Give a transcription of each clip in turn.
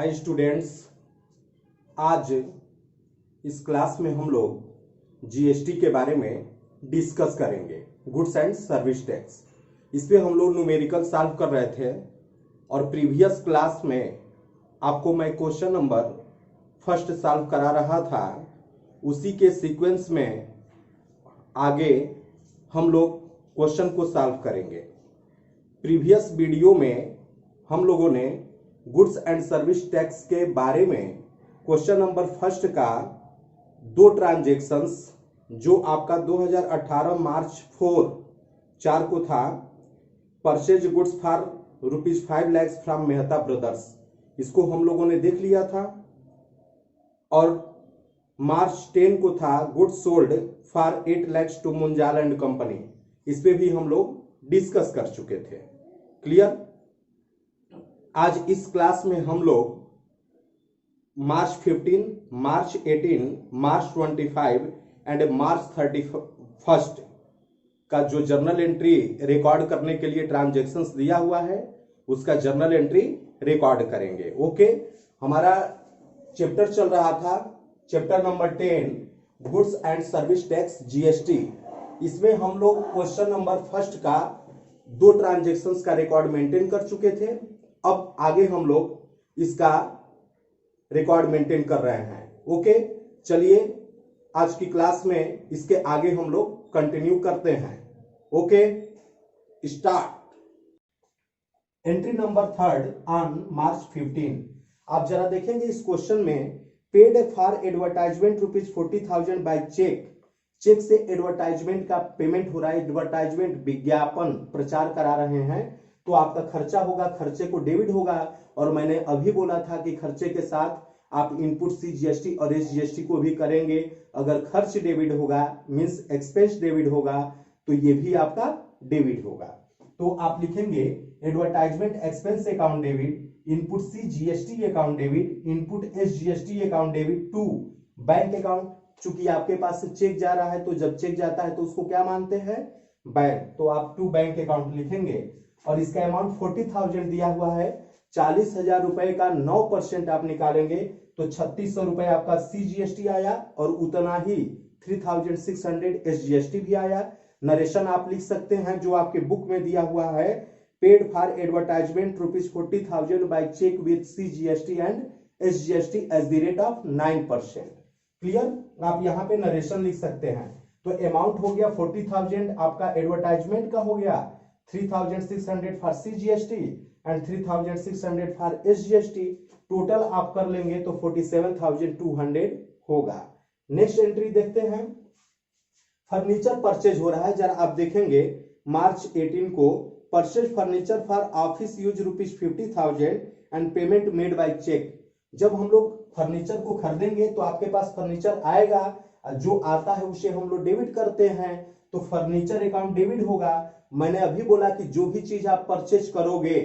Hi students, आज इस class में हम लोग जीएसटी के बारे में डिस्कस करेंगे। Goods and service tax. इस पे हम लोग न्यूमेरिकल सॉल्व कर रहे थे और प्रीवियस क्लास में आपको मैं क्वेश्चन नंबर फर्स्ट सॉल्व करा रहा था। उसी के सीक्वेंस में आगे हम लोग क्वेश्चन को सॉल्व करेंगे। प्रीवियस वीडियो में हम लोगों ने गुड्स एंड सर्विस टैक्स के बारे में क्वेश्चन नंबर फर्स्ट का दो ट्रांजेक्शंस जो आपका 2018 मार्च 4 को था, purchase goods for ₹5 lakh from Mehta brothers, इसको हम लोगों ने देख लिया था। और मार्च 10 को था goods sold for 8 lakh to Munjal and company, इस पे भी हम लोग डिस्कस कर चुके थे। क्लियर? आज इस क्लास में हम लोग मार्च 15, मार्च 18, मार्च 25 एंड मार्च 31 का जो जर्नल एंट्री रिकॉर्ड करने के लिए ट्रांजैक्शंस दिया हुआ है उसका जर्नल एंट्री रिकॉर्ड करेंगे। ओके, हमारा चैप्टर चल रहा था chapter number 10 goods and service tax GST. इसमें हम लोग क्वेश्चन नंबर फर्स्ट का दो ट्रांजैक्शंस का रिकॉर्ड मेंटेन कर चुके थे। अब आगे हम लोग इसका रिकॉर्ड मेंटेन कर रहे हैं। ओके, चलिए आज की क्लास में इसके आगे हम लोग कंटिन्यू करते हैं। Okay, start. Entry number 3 on March 15। आप जरा देखेंगे इस क्वेश्चन में, paid for advertisement ₹40,000 by cheque. Cheque से एडवर्टाइजमेंट का पेमेंट हो रहा है। एडवर्टाइजमेंट विज्ञापन प्रचार करा रहे हैं तो आपका खर्चा होगा, खर्चे को डेबिट होगा। और मैंने अभी बोला था कि खर्चे के साथ आप इनपुट सी जीएसटी और एस जीएसटी को भी करेंगे। अगर खर्च डेबिट होगा मींस एक्सपेंस डेबिट होगा तो ये भी आपका डेबिट होगा। तो आप लिखेंगे advertisement expense account debit, input C GST account debit, input S GST account debit to bank account. चूंकि आपके पास से चेक जा रहा है तो जब चेक जाता है तो उसको क्या मानते हैं? बैंक। तो आप टू बैंक अकाउंट लिखेंगे और इसका अमाउंट 40,000 दिया हुआ है। 40,000 रुपए का 9% आप निकालेंगे तो 3,600 रुपए आपका सीजीएसटी आया और उतना ही 3,600 एसजीएसटी भी आया। नरेशन आप लिख सकते हैं जो आपके बुक में दिया हुआ है, paid for advertisement ₹40,000 by cheque with CGST and SGST at the rate of 9%। Clear? आप यहाँ पे नरेशन लिख सकते हैं। तो अमाउंट हो गया 40,000 आपका एडवर्टाइजमेंट का हो गया, 3,600 for CGST and 3,600 for SGST. Total आप कर लेंगे तो 47,200 होगा। नेक्स्ट एंट्री देखते हैं। फर्नीचर परचेज हो रहा है। जरा आप देखेंगे मार्च 18 को purchase furniture for office use ₹50,000 and payment made by cheque. जब हम लोग फर्नीचर को खरीदेंगे तो आपके पास फर्नीचर आएगा, जो आता है उसे हम लोग डेबिट करते हैं तो फर्नीचर अकाउंट डेबिट होगा। मैंने अभी बोला कि जो भी चीज आप परचेज करोगे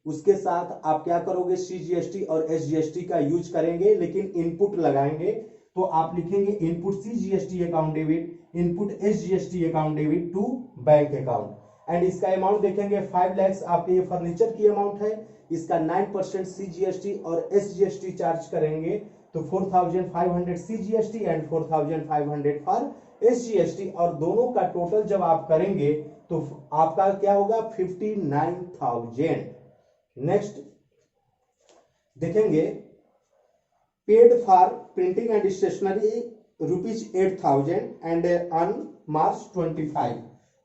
उसके साथ आप क्या करोगे? सीजीएसटी और एसजीएसटी का यूज करेंगे, लेकिन इनपुट लगाएंगे। तो आप लिखेंगे input CGST account debit, input SGST account debit to bank account. And इसका अमाउंट देखेंगे 5 लाख आपके ये फर्नीचर की अमाउंट है। इसका 9% सीजीएसटी और एसजीएसटी चार्ज करेंगे तो 4,500 सीजीएसटी एंड 4,500 फॉर एसजीएसटी, और दोनों का टोटल जब आप करेंगे तो आपका क्या होगा? 59,000। नेक्स्ट देखेंगे, paid for printing and stationery ₹8,000 and on March 25।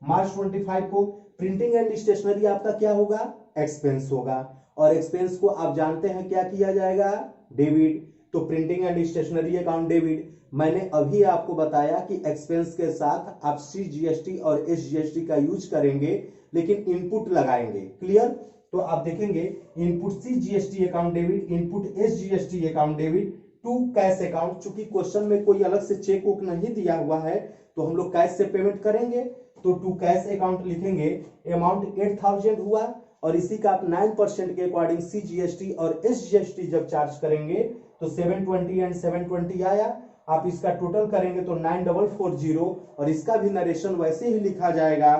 March 25 को प्रिंटिंग एंड स्टेशनरी आपका क्या होगा? एक्सपेंस होगा। और एक्सपेंस को आप जानते हैं क्या किया जाएगा? डेबिट। तो printing and stationery account debit. मैंने अभी आपको बताया कि एक्सपेंस के साथ आप सीजीएसटी और एसजीएसटी का यूज करेंगे, लेकिन इनपुट लगाएंगे। क्लियर? तो आप देखेंगे input CGST account debit, input SGST account debit to cash account. चूंकि क्वेश्चन में कोई अलग से चेक बुक नहीं दिया हुआ है तो हम लोग कैश से पेमेंट करेंगे तो टू कैश अकाउंट लिखेंगे। अमाउंट 8,000 हुआ और इसी का आप 9% के अकॉर्डिंग सीजीएसटी और एसजीएसटी जब चार्ज करेंगे तो 720 एंड 720 आया। आप इसका टोटल करेंगे तो 9,440 और इसका भी नरेशन वैसे ही लिखा जाएगा,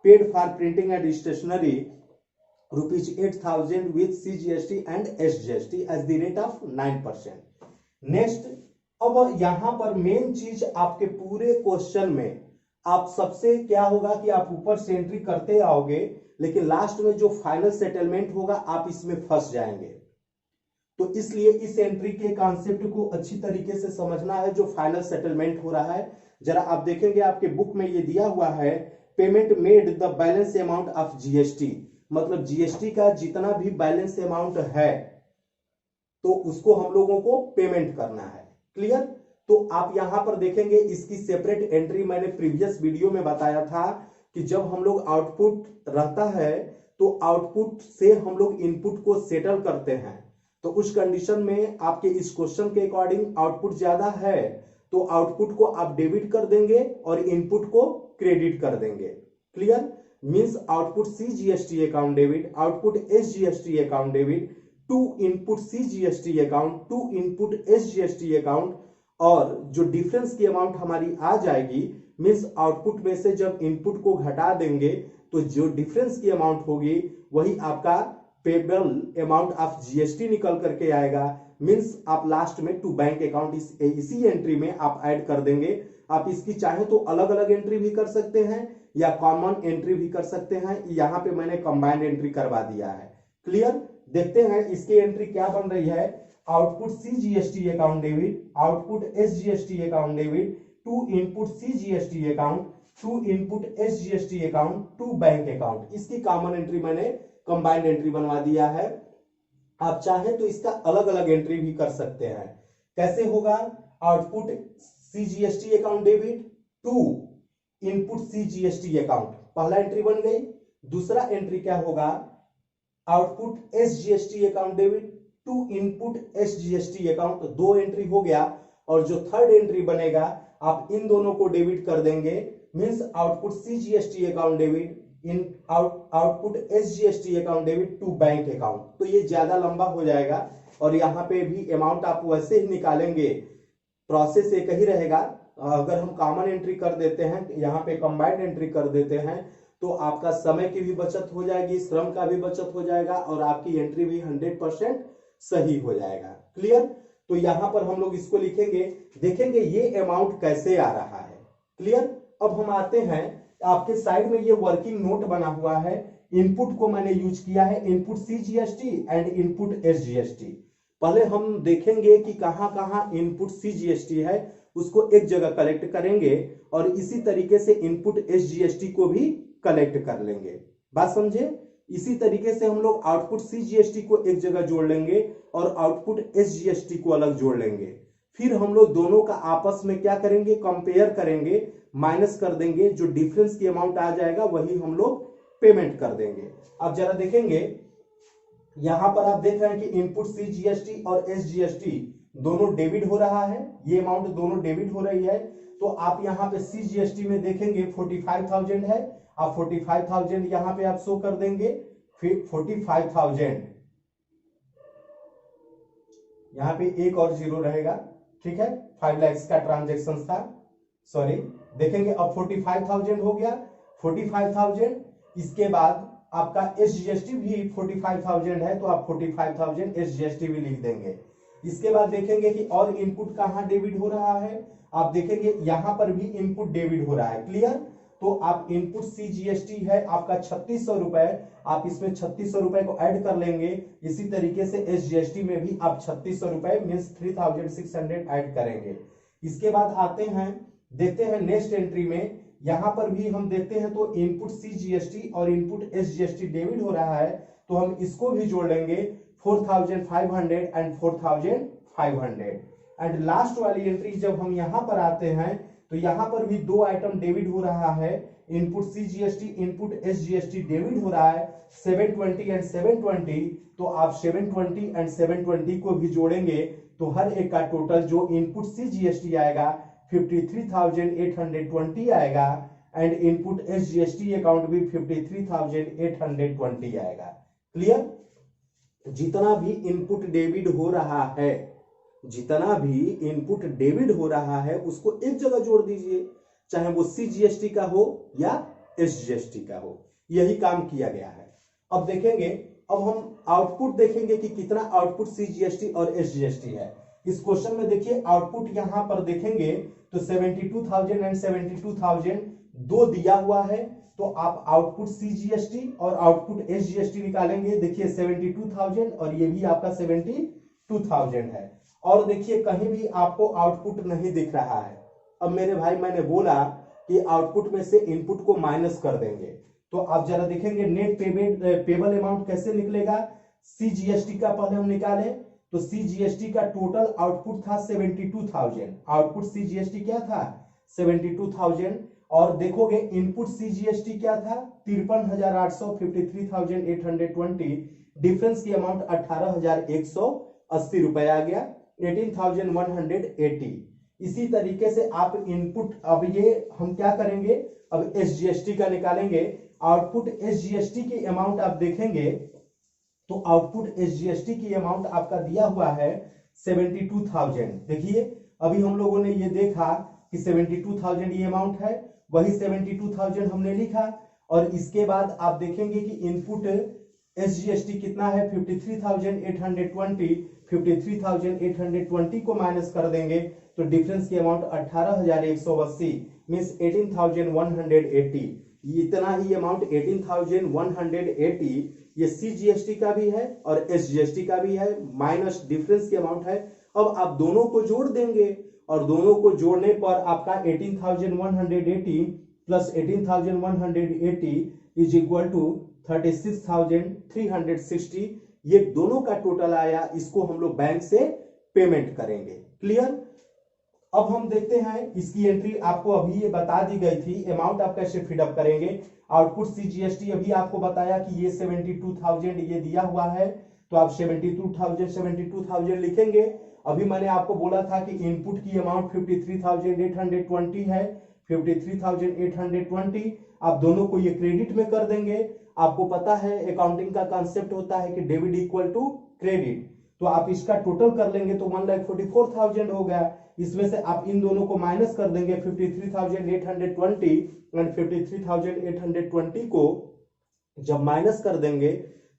paid for printing and stationery ₹8,000 with CGST and SGST as the rate of 9%. Next, अब यहां पर मेन चीज आपके पूरे क्वेश्चन में आप सबसे क्या होगा कि आप ऊपर से एंट्री करते आओगे, लेकिन लास्ट में जो फाइनल सेटलमेंट होगा आप इसमें फंस जाएंगे। तो इसलिए इस एंट्री के कॉन्सेप्ट को अच्छी तरीके से समझना है। जो फाइनल सेटलमेंट हो रहा है, जरा आप देखेंगे आपके बुक में ये दिया हुआ है, payment made the balance amount of GST, मतलब जीएसटी का जितना भी बैलेंस अमाउंट है तो उसको हम लोगों को पेमेंट करना है। क्लियर? तो आप यहां पर देखेंगे इसकी सेपरेट एंट्री मैंने प्रीवियस वीडियो में बताया था कि जब हम लोग आउटपुट रहता है तो आउटपुट से हम लोग इनपुट को सेटल करते हैं। तो उस कंडीशन में आपके इस क्वेश्चन के अकॉर्डिंग आउटपुट ज्यादा है तो आउटपुट को आप डेबिट कर देंगे और इनपुट को क्रेडिट कर देंगे। Clear? Means output CGST account debit, output SGST account debit, to input CGST account, to input SGST account, और जो डिफरेंस की अमाउंट हमारी आ जाएगी मींस आउटपुट में से जब इनपुट को घटा देंगे तो जो डिफरेंस की अमाउंट होगी वही आपका पेबल अमाउंट ऑफ जीएसटी निकल करके आएगा। मींस आप लास्ट में टू बैंक अकाउंट इसी एंट्री में आप ऐड कर देंगे। आप इसकी चाहे तो अलग अलग एंट्री भी कर सकते हैं या कॉमन एंट्री भी कर सकते हैं। यहाँ पे मैंने कंबाइंड एंट्री करवा दिया है। क्लियर? देखते हैं इसकी एंट्री क्या बन रही है। Output CGST account debit, output SGST account debit, to input CGST account, to input SGST account, to bank account. इसकी कॉमन एंट्री मैंने कंबाइंड एंट्री बनवा दिया है। आप चाहें तो इसका अलग अलग एंट्री भी कर सकते हैं। कैसे होगा? Output CGST account debit to input CGST account, पहला एंट्री बन गई। दूसरा एंट्री क्या होगा? Output SGST account debit to input SGST account, दो एंट्री हो गया। और जो थर्ड एंट्री बनेगा आप इन दोनों को डेबिट कर देंगे। Means output CGST account debit, in output SGST account debit to bank account. तो ये ज्यादा लंबा हो जाएगा और यहाँ पे भी अमाउंट आप वैसे ही निकालेंगे, प्रोसेस एक ही रहेगा। अगर हम कॉमन एंट्री कर देते हैं, यहाँ पे कंबाइंड एंट्री कर देते हैं तो आपका समय की भी बचत हो जाएगी, श्रम का भी बचत हो जाएगा और आपकी एंट्री भी 100% सही हो जाएगा। क्लियर? तो यहां पर हम लोग इसको लिखेंगे, देखेंगे ये अमाउंट कैसे आ रहा है। क्लियर? अब हम आते हैं, आपके साइड में ये वर्किंग नोट बना हुआ है। इनपुट को मैंने यूज किया है input CGST and input SGST। पहले हम देखेंगे कि कहां कहां इनपुट CGST है, उसको एक जगह कलेक्ट करेंगे और इसी तरीके से इनपुट SGST को भी कलेक्ट कर लेंगे। बात समझे? इसी तरीके से हम लोग आउटपुट CGST को एक जगह जोड़ लेंगे और आउटपुट SGST को अलग जोड़ लेंगे। फिर हम लोग दोनों का आपस में क्या करेंगे? कंपेयर करेंगे, माइनस कर देंगे। जो डिफरेंस की अमाउंट आ जाएगा वही हम लोग पेमेंट कर देंगे। अब जरा देखेंगे, यहां पर आप देख रहे हैं कि इनपुट CGST और SGST दोनों डेबिट हो रहा है। ये अमाउंट दोनों डेबिट हो रही है। तो आप यहां पे CGST में देखेंगे 45,000 है, आप 45,000 यहां पे आप शो कर देंगे। फिर 45,000 यहां पे एक और जीरो रहेगा। ठीक है, 5 लाख का ट्रांजेक्शन था, सॉरी। देखेंगे अब 45,000 हो गया, 45,000। इसके बाद आपका SGST भी 45,000 है तो आप 45,000 SGST भी लिख देंगे। इसके बाद देखेंगे कि और इनपुट कहां डेबिट हो रहा है। आप देखेंगे यहां पर भी इनपुट डेबिट हो रहा है। क्लियर? तो आप इनपुट CGST है आपका 3600 रुपए, आप इसमें 3600 रुपए को ऐड कर लेंगे। इसी तरीके से SGST में भी आप 3600 रुपए मींस 3600 ऐड करेंगे। इसके बाद आते हैं, देखते हैं नेक्स्ट एंट्री में। यहां पर भी हम देखते हैं तो इनपुट CGST और इनपुट SGST डेबिट हो रहा है तो हम इसको भी जोड़ लेंगे, 4500 एंड 4500। एंड लास्ट वाली एंट्री जब हम यहां पर आते हैं तो यहां पर भी दो आइटम डेबिट हो रहा है। Input CGST, input SGST debit हो रहा है 720 एंड 720। तो आप 720 एंड 720 को भी जोड़ेंगे तो हर एक का टोटल जो इनपुट CGST आएगा 53,820 आएगा एंड इनपुट SGST अकाउंट भी 53,820 आएगा। क्लियर? जितना भी इनपुट डेबिट हो रहा है, जितना भी इनपुट डेबिट हो रहा है उसको एक जगह जोड़ दीजिए, चाहे वो CGST का हो या SGST का हो। यही काम किया गया है। अब देखेंगे, अब हम आउटपुट देखेंगे कि कितना आउटपुट सीजीएसटी और एसजीएसटी है। इस क्वेश्चन में देखिए आउटपुट यहां पर देखेंगे तो 72,000 एंड 72,000 दो दिया हुआ है, तो आप आउटपुट सीजीएसटी और आउटपुट एसजीएसटी निकालेंगे। देखिए 72,000 और ये भी आपका 72,000 है। और देखिए कहीं भी आपको आउटपुट नहीं दिख रहा है। अब मेरे भाई मैंने बोला कि आउटपुट में से इनपुट को माइनस कर देंगे, तो आप जरा देखेंगे नेट पेबल अमाउंट कैसे निकलेगा। सीजीएसटी का पहले हम निकालें तो सीजीएसटी का टोटल आउटपुट था 72,000, आउटपुट सीजीएसटी क्या था 72,000, और देखोगे इनपुट सीजीएसटी क्या था 53,800, 53,820, डिफरेंस की अमाउंट 18,180 रुपए आ गया, 18,180। इसी तरीके से आप इनपुट, अब ये हम क्या करेंगे, अब एसजीएसटी का निकालेंगे। आउटपुट एसजीएसटी की अमाउंट आप देखेंगे तो आउटपुट एसजीएसटी की अमाउंट आपका दिया हुआ है 72,000। देखिए अभी हम लोगों ने ये देखा कि 72,000 ये अमाउंट है, वही 72,000 हमने लिखा, और इसके बाद आप देखेंगे कि इनपुट एसजीएसटी कितना है 53,820, 53,820 को माइनस कर देंगे तो डिफरेंस की अमाउंट 18,180 मींस 18,180। इतना ही अमाउंट 18,180 ये सीजीएसटी का भी है और एसजीएसटी का भी है, माइनस डिफरेंस की अमाउंट है। अब आप दोनों को जोड़ देंगे और दोनों को जोड़ने पर आपका 18,180 प्लस 18,180 इज इक्वल टू 36,360। ये दोनों का टोटल आया, इसको हम लोग बैंक से पेमेंट करेंगे। क्लियर। अब हम देखते हैं इसकी एंट्री आपको अभी ये बता दी गई थी, अमाउंट आप कैसे फिलअप करेंगे। आउटपुट सीजीएसटी अभी आपको बताया कि ये 72,000 ये दिया हुआ है, तो आप 72,000 लिखेंगे। अभी मैंने आपको बोला था कि इनपुट की अमाउंट 53,820 है, 53,820 आप दोनों को ये क्रेडिट में कर देंगे। आपको पता है अकाउंटिंग का कॉन्सेप्ट होता है कि डेबिट इक्वल टू क्रेडिट, तो आप इसका टोटल कर लेंगे तो 1,44,000 हो गया। इसमें से आप इन दोनों को माइनस कर देंगे 53,820 एंड 53,820 को जब माइनस कर देंगे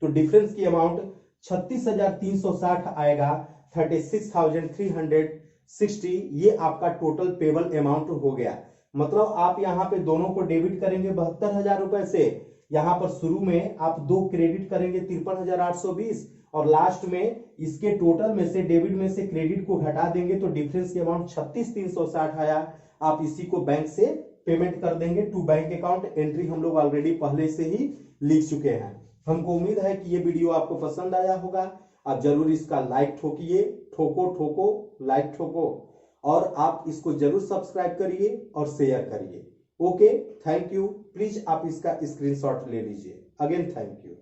तो डिफरेंस की अमाउंट 36,360 आएगा, 36,360। ये आपका टोटल पेबल अमाउंट हो गया। मतलब आप यहाँ पे दोनों को डेबिट करेंगे 72,000 रुपए से, यहाँ पर शुरू में आप दो क्रेडिट करेंगे 53,820 और लास्ट में इसके टोटल में से डेबिट में से क्रेडिट को हटा देंगे तो डिफरेंस की अमाउंट 36,360 आया। आप इसी को बैंक से पेमेंट कर देंगे टू बैंक अकाउंट। एंट्री हम लोग ऑलरेडी पहले से ही लिख चुके हैं। हमको उम्मीद है कि ये वीडियो आपको पसंद आया होगा। आप जरूर इसका लाइक ठोकिए, ठोको लाइक ठोको, और आप इसको जरूर सब्सक्राइब करिए और शेयर करिए। Okay, thank you. प्लीज आप इसका स्क्रीनशॉट ले लीजिए। Again thank you.